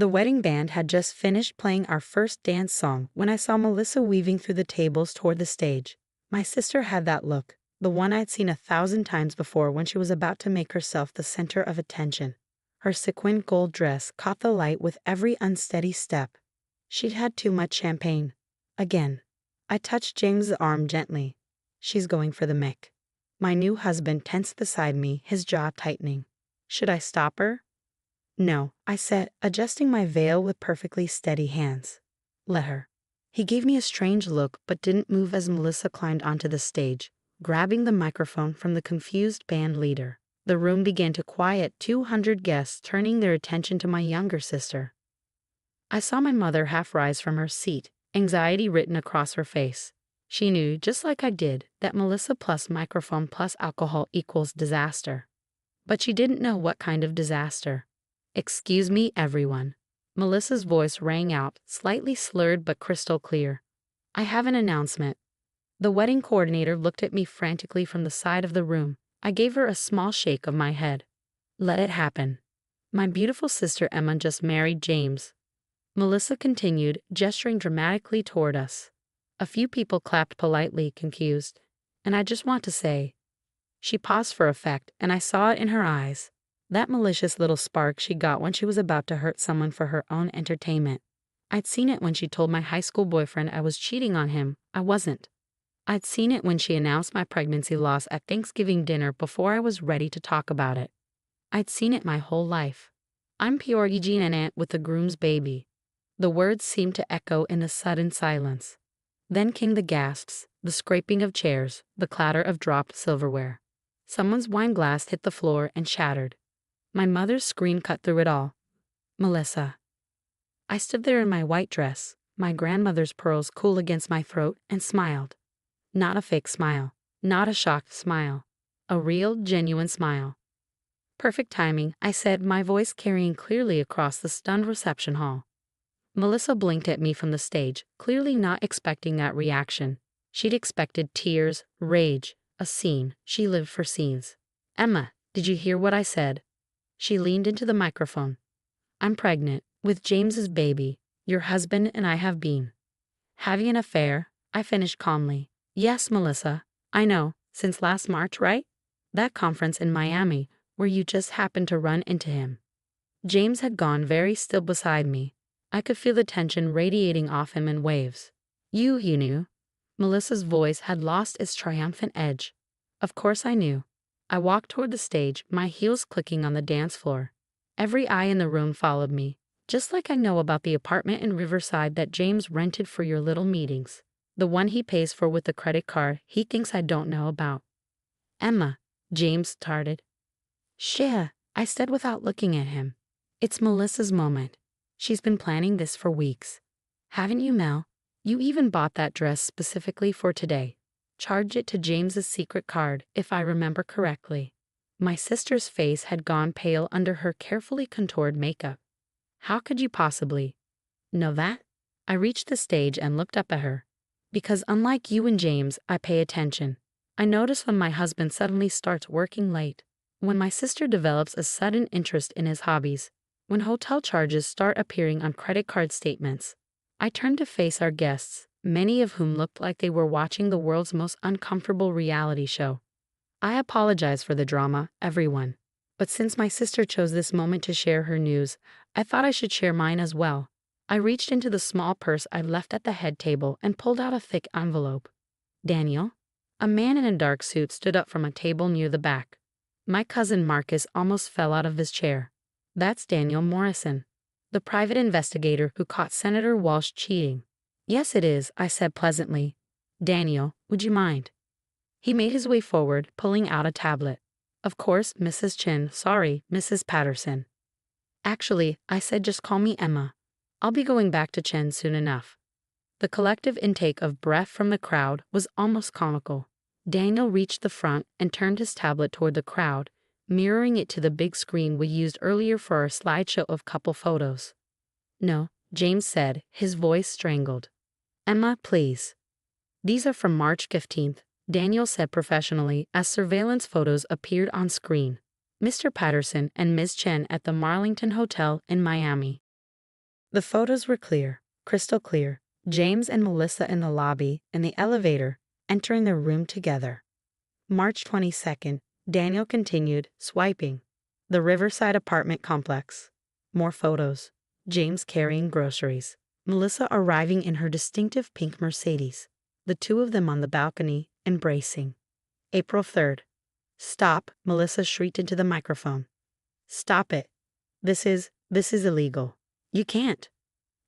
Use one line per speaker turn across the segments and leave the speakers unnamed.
The wedding band had just finished playing our first dance song when I saw Melissa weaving through the tables toward the stage. My sister had that look, the one I'd seen 1,000 times before when she was about to make herself the center of attention. Her sequined gold dress caught the light with every unsteady step. She'd had too much champagne. Again. I touched James's arm gently. She's going for the mic. My new husband tensed beside me, his jaw tightening. Should I stop her? No, I said, adjusting my veil with perfectly steady hands. Let her. He gave me a strange look but didn't move as Melissa climbed onto the stage, grabbing the microphone from the confused band leader. The room began to quiet, 200 guests turning their attention to my younger sister. I saw my mother half rise from her seat, anxiety written across her face. She knew, just like I did, that Melissa plus microphone plus alcohol equals disaster. But she didn't know what kind of disaster. Excuse me, everyone. Melissa's voice rang out, slightly slurred but crystal clear. I have an announcement. The wedding coordinator looked at me frantically from the side of the room. I gave her a small shake of my head. Let it happen. My beautiful sister Emma just married James. Melissa continued, gesturing dramatically toward us. A few people clapped politely, confused. And I just want to say. She paused for effect, and I saw it in her eyes. That malicious little spark she got when she was about to hurt someone for her own entertainment. I'd seen it when she told my high school boyfriend I was cheating on him. I wasn't. I'd seen it when she announced my pregnancy loss at Thanksgiving dinner before I was ready to talk about it. I'd seen it my whole life. I'm pure Eugene and Aunt with the groom's baby. The words seemed to echo in a sudden silence. Then came the gasps, the scraping of chairs, the clatter of dropped silverware. Someone's wine glass hit the floor and shattered. My mother's scream cut through it all. Melissa. I stood there in my white dress, my grandmother's pearls cool against my throat, and smiled. Not a fake smile, not a shocked smile. A real, genuine smile. Perfect timing, I said, my voice carrying clearly across the stunned reception hall. Melissa blinked at me from the stage, clearly not expecting that reaction. She'd expected tears, rage, a scene. She lived for scenes. Emma, did you hear what I said? She leaned into the microphone. I'm pregnant, with James's baby. Your husband and I have been having an affair, I finished calmly. Yes, Melissa, I know, since last March, right? That conference in Miami, where you just happened to run into him. James had gone very still beside me. I could feel the tension radiating off him in waves. You knew. Melissa's voice had lost its triumphant edge. Of course I knew. I walked toward the stage, my heels clicking on the dance floor. Every eye in the room followed me, just like I know about the apartment in Riverside that James rented for your little meetings. The one he pays for with the credit card he thinks I don't know about. Emma, James started. Shia, I said without looking at him. It's Melissa's moment. She's been planning this for weeks. Haven't you, Mel? You even bought that dress specifically for today. Charged it to James's secret card, if I remember correctly. My sister's face had gone pale under her carefully contoured makeup. How could you possibly know that? I reached the stage and looked up at her. Because unlike you and James, I pay attention. I notice when my husband suddenly starts working late, when my sister develops a sudden interest in his hobbies, when hotel charges start appearing on credit card statements. I turned to face our guests, many of whom looked like they were watching the world's most uncomfortable reality show. I apologize for the drama, everyone. But since my sister chose this moment to share her news, I thought I should share mine as well. I reached into the small purse I left at the head table and pulled out a thick envelope. Daniel? A man in a dark suit stood up from a table near the back. My cousin Marcus almost fell out of his chair. That's Daniel Morrison, the private investigator who caught Senator Walsh cheating. Yes, it is, I said pleasantly. Daniel, would you mind? He made his way forward, pulling out a tablet. Of course, Mrs. Chin, sorry, Mrs. Patterson. Actually, I said just call me Emma. I'll be going back to Chen soon enough. The collective intake of breath from the crowd was almost comical. Daniel reached the front and turned his tablet toward the crowd, mirroring it to the big screen we used earlier for our slideshow of couple photos. No, James said, his voice strangled. Emma, please. These are from March 15th, Daniel said professionally as surveillance photos appeared on screen. Mr. Patterson and Ms. Chen at the Marlington Hotel in Miami. The photos were clear, crystal clear. James and Melissa in the lobby, in the elevator, entering their room together. March 22nd, Daniel continued, swiping. The Riverside apartment complex. More photos. James carrying groceries. Melissa arriving in her distinctive pink Mercedes. The two of them on the balcony, embracing. April 3rd. Stop, Melissa shrieked into the microphone. Stop it. This is illegal. You can't.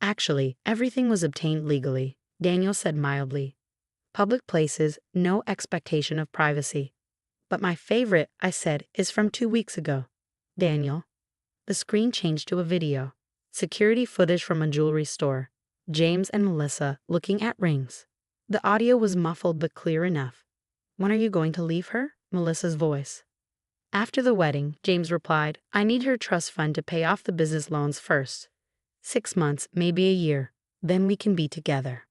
Actually, everything was obtained legally, Daniel said mildly. Public places, no expectation of privacy. But my favorite, I said, is from 2 weeks ago. Daniel. The screen changed to a video. Security footage from a jewelry store. James and Melissa looking at rings. The audio was muffled but clear enough. When are you going to leave her? Melissa's voice. After the wedding, James replied, I need her trust fund to pay off the business loans first. 6 months, maybe a year. Then we can be together.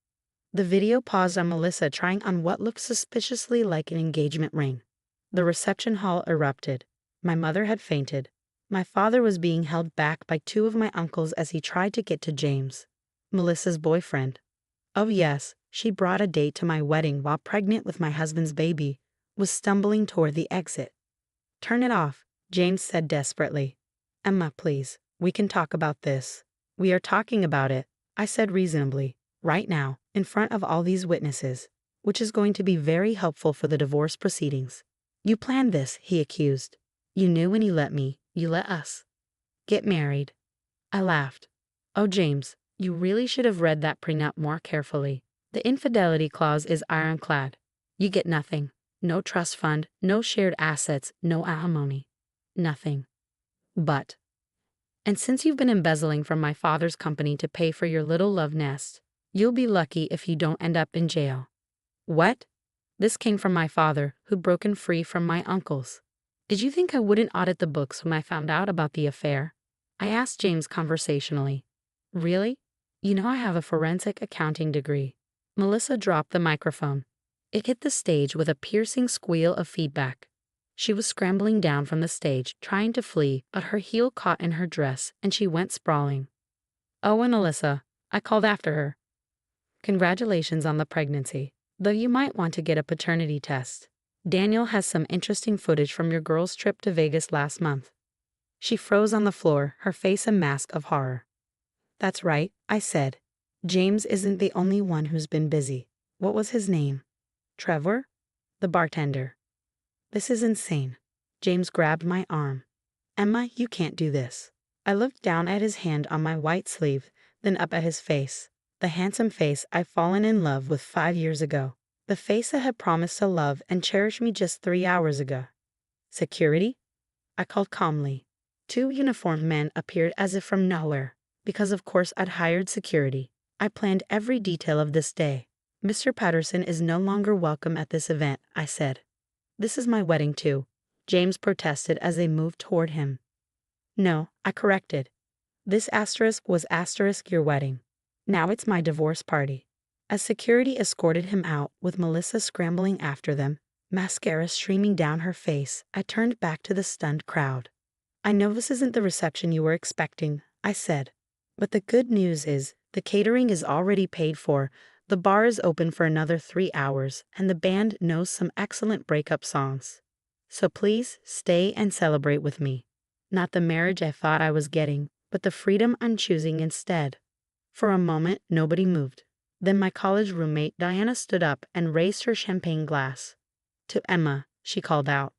The video paused on Melissa trying on what looked suspiciously like an engagement ring. The reception hall erupted. My mother had fainted. My father was being held back by 2 of my uncles as he tried to get to James, Melissa's boyfriend. Oh yes, she brought a date to my wedding while pregnant with my husband's baby, was stumbling toward the exit. Turn it off, James said desperately. Emma, please, we can talk about this. We are talking about it, I said reasonably, right now, in front of all these witnesses, which is going to be very helpful for the divorce proceedings. You planned this, he accused. You knew when you let us get married. I laughed. Oh, James, you really should have read that prenup more carefully. The infidelity clause is ironclad. You get nothing. No trust fund, no shared assets, no alimony. Nothing. But. And since you've been embezzling from my father's company to pay for your little love nest, you'll be lucky if you don't end up in jail. What? This came from my father, who'd broken free from my uncles. Did you think I wouldn't audit the books when I found out about the affair? I asked James conversationally. Really? You know I have a forensic accounting degree. Melissa dropped the microphone. It hit the stage with a piercing squeal of feedback. She was scrambling down from the stage, trying to flee, but her heel caught in her dress and she went sprawling. Oh, and Alyssa, I called after her. Congratulations on the pregnancy, though you might want to get a paternity test. Daniel has some interesting footage from your girl's trip to Vegas last month. She froze on the floor, her face a mask of horror. That's right, I said. James isn't the only one who's been busy. What was his name? Trevor? The bartender. This is insane. James grabbed my arm. Emma, you can't do this. I looked down at his hand on my white sleeve, then up at his face. The handsome face I'd fallen in love with 5 years ago. The face that had promised to love and cherish me just 3 hours ago. Security? I called calmly. 2 uniformed men appeared as if from nowhere, because of course I'd hired security. I planned every detail of this day. Mr. Patterson is no longer welcome at this event, I said. This is my wedding too, James protested as they moved toward him. No, I corrected. This asterisk was asterisk your wedding. Now it's my divorce party. As security escorted him out, with Melissa scrambling after them, mascara streaming down her face, I turned back to the stunned crowd. I know this isn't the reception you were expecting, I said. But the good news is, the catering is already paid for, the bar is open for another 3 hours, and the band knows some excellent breakup songs. So please, stay and celebrate with me. Not the marriage I thought I was getting, but the freedom I'm choosing instead. For a moment, nobody moved. Then my college roommate Diana stood up and raised her champagne glass. To Emma, she called out.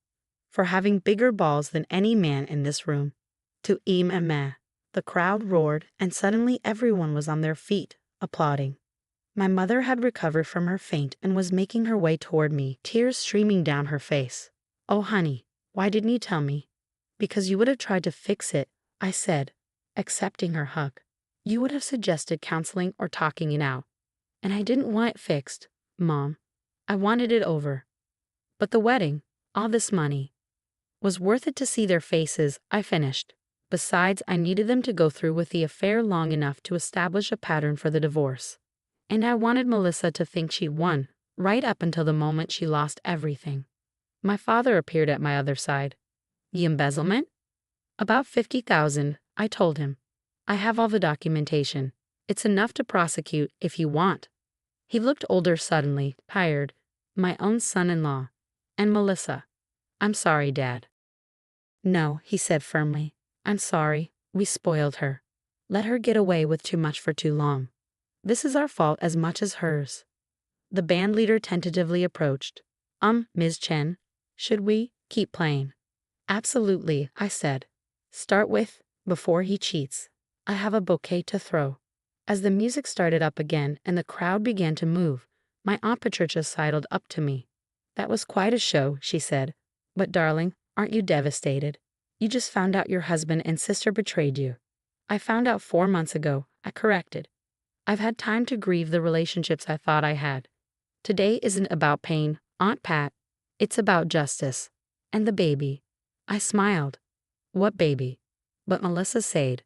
For having bigger balls than any man in this room. To Emma. The crowd roared, and suddenly everyone was on their feet, applauding. My mother had recovered from her faint and was making her way toward me, tears streaming down her face. Oh, honey, why didn't you tell me? Because you would have tried to fix it, I said, accepting her hug. You would have suggested counseling or talking it out. And I didn't want it fixed, Mom. I wanted it over. But the wedding, all this money, was worth it to see their faces, I finished. Besides, I needed them to go through with the affair long enough to establish a pattern for the divorce. And I wanted Melissa to think she won, right up until the moment she lost everything. My father appeared at my other side. The embezzlement? About 50,000, I told him. I have all the documentation. It's enough to prosecute if you want. He looked older suddenly, tired. My own son-in-law. And Melissa. I'm sorry, Dad. No, he said firmly. I'm sorry. We spoiled her. Let her get away with too much for too long. This is our fault as much as hers. The band leader tentatively approached. Ms. Chen, should we keep playing? Absolutely, I said. Start with, before he cheats. I have a bouquet to throw. As the music started up again and the crowd began to move, my Aunt Patricia sidled up to me. That was quite a show, she said. But darling, aren't you devastated? You just found out your husband and sister betrayed you. I found out 4 months ago, I corrected. I've had time to grieve the relationships I thought I had. Today isn't about pain, Aunt Pat. It's about justice. And the baby. I smiled. What baby? But Melissa said.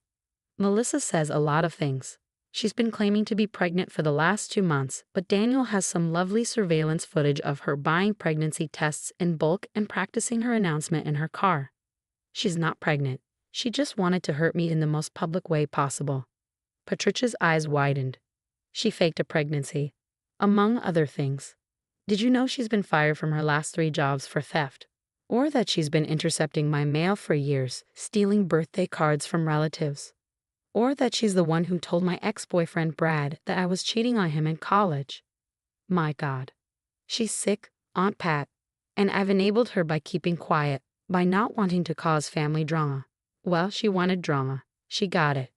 Melissa says a lot of things. She's been claiming to be pregnant for the last 2 months, but Daniel has some lovely surveillance footage of her buying pregnancy tests in bulk and practicing her announcement in her car. She's not pregnant. She just wanted to hurt me in the most public way possible. Patricia's eyes widened. She faked a pregnancy. Among other things. Did you know she's been fired from her last 3 jobs for theft? Or that she's been intercepting my mail for years, stealing birthday cards from relatives? Or that she's the one who told my ex-boyfriend Brad that I was cheating on him in college? My God. She's sick, Aunt Pat. And I've enabled her by keeping quiet, by not wanting to cause family drama. Well, she wanted drama. She got it.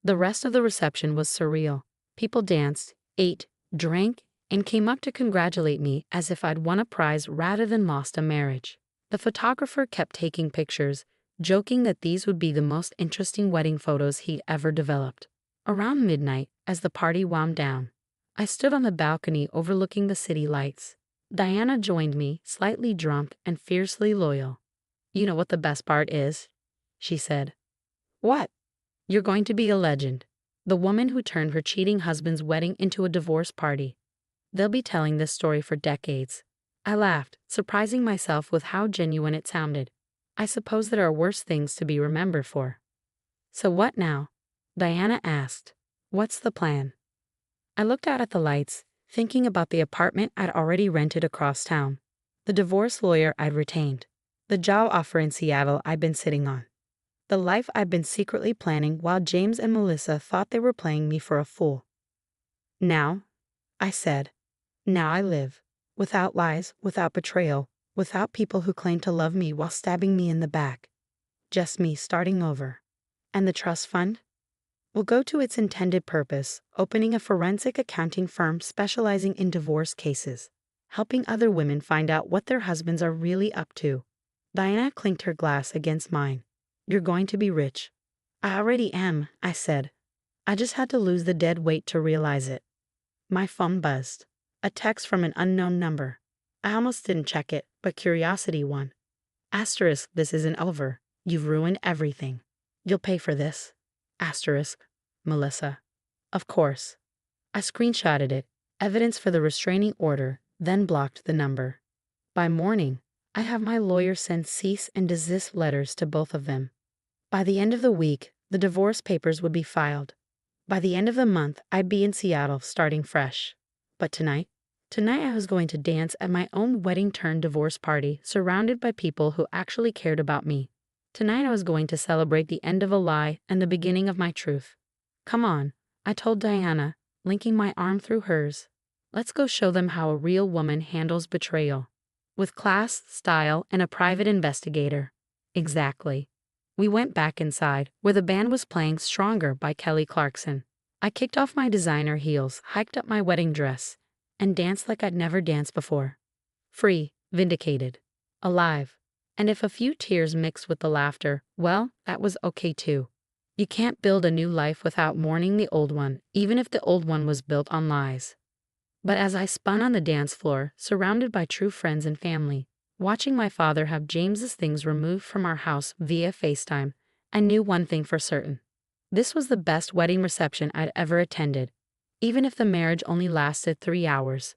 The rest of the reception was surreal. People danced, ate, drank, and came up to congratulate me as if I'd won a prize rather than lost a marriage. The photographer kept taking pictures, joking that these would be the most interesting wedding photos he'd ever developed. Around midnight, as the party wound down, I stood on the balcony overlooking the city lights. Diana joined me, slightly drunk and fiercely loyal. You know what the best part is? She said. What? You're going to be a legend. The woman who turned her cheating husband's wedding into a divorce party. They'll be telling this story for decades. I laughed, surprising myself with how genuine it sounded. I suppose there are worse things to be remembered for. So what now? Diana asked. What's the plan? I looked out at the lights, thinking about the apartment I'd already rented across town, the divorce lawyer I'd retained, the job offer in Seattle I'd been sitting on, the life I'd been secretly planning while James and Melissa thought they were playing me for a fool. Now, I said, now I live, without lies, without betrayal, without people who claim to love me while stabbing me in the back. Just me starting over. And the trust fund? Will go to its intended purpose, opening a forensic accounting firm specializing in divorce cases, helping other women find out what their husbands are really up to. Diana clinked her glass against mine. You're going to be rich. I already am, I said. I just had to lose the dead weight to realize it. My phone buzzed. A text from an unknown number. I almost didn't check it, but curiosity won. Asterisk, this isn't over. You've ruined everything. You'll pay for this. Asterisk, Melissa. Of course. I screenshotted it, evidence for the restraining order, then blocked the number. By morning, I have my lawyer send cease and desist letters to both of them. By the end of the week, the divorce papers would be filed. By the end of the month, I'd be in Seattle starting fresh. But tonight I was going to dance at my own wedding-turned-divorce party, surrounded by people who actually cared about me. Tonight I was going to celebrate the end of a lie and the beginning of my truth. Come on, I told Diana, linking my arm through hers. Let's go show them how a real woman handles betrayal. With class, style, and a private investigator. Exactly. We went back inside, where the band was playing Stronger by Kelly Clarkson. I kicked off my designer heels, hiked up my wedding dress, and danced like I'd never danced before. Free, vindicated, alive. And if a few tears mixed with the laughter, well, that was okay too. You can't build a new life without mourning the old one, even if the old one was built on lies. But as I spun on the dance floor, surrounded by true friends and family, watching my father have James's things removed from our house via FaceTime, I knew one thing for certain. This was the best wedding reception I'd ever attended, even if the marriage only lasted 3 hours.